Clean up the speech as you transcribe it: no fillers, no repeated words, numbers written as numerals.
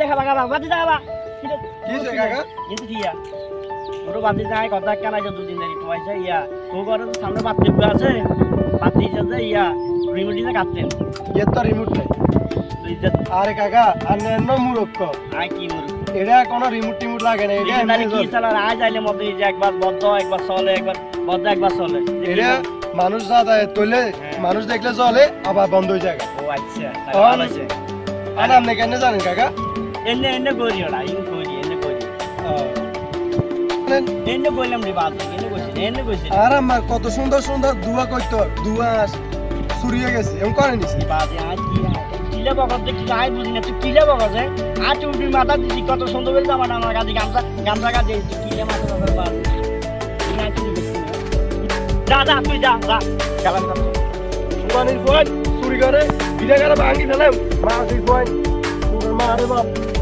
দেখা বাবা বাতি দেখা কি হইছে কাকা কিন্তু দিয়া ওর বাতি যায় কথা কেন আইছো দুদিন ধরে তো আইছা ইয়া তো ঘরে তো সামনে বাতি আছে বাতি যাচ্ছে ইয়া রিমোটে কাটতেন এর তো রিমোট নাই তুই যে আরে কাকা আন্ন মূর্খ আই কি মরু এটা কোনো রিমোট টিমোট লাগে না এটা এটা কি চালা আজ আইলে মতে যে একবার বদ্ধ একবার চলে একবার বদ্ধ একবার চলে এটা মানুষ যা তোলে মানুষ দেখলে চলে আবার বন্ধ হয়ে যায় ও আচ্ছা ভালো আছে আর আপনি কেন জানেন কাকা এনে এনে করি ওরা ইন করি এনে করি এনে কইলাম রে বাদ এনে কইছি আর আমার কত সুন্দর সুন্দর দুয়া কইতো দুয়া সুরিয়ে গেছে এমন করে নিছি বাদে আজ কি কিলে বকর যে কি আই বুঝি না তুই কিলে বকর যে আজ উঠি মাথা দিছি কত সুন্দর করে জামা আমার কাছে গামছা কাছে দিছি কিলে মাথা বকর বাদ না কি দিছি যা যা তুই যা যা কালাম কর সুবানির ফোন চুরি করে ভিডিও করে ভাঙি ফেলাম মা দিই ফোন তোর মা রে বাপ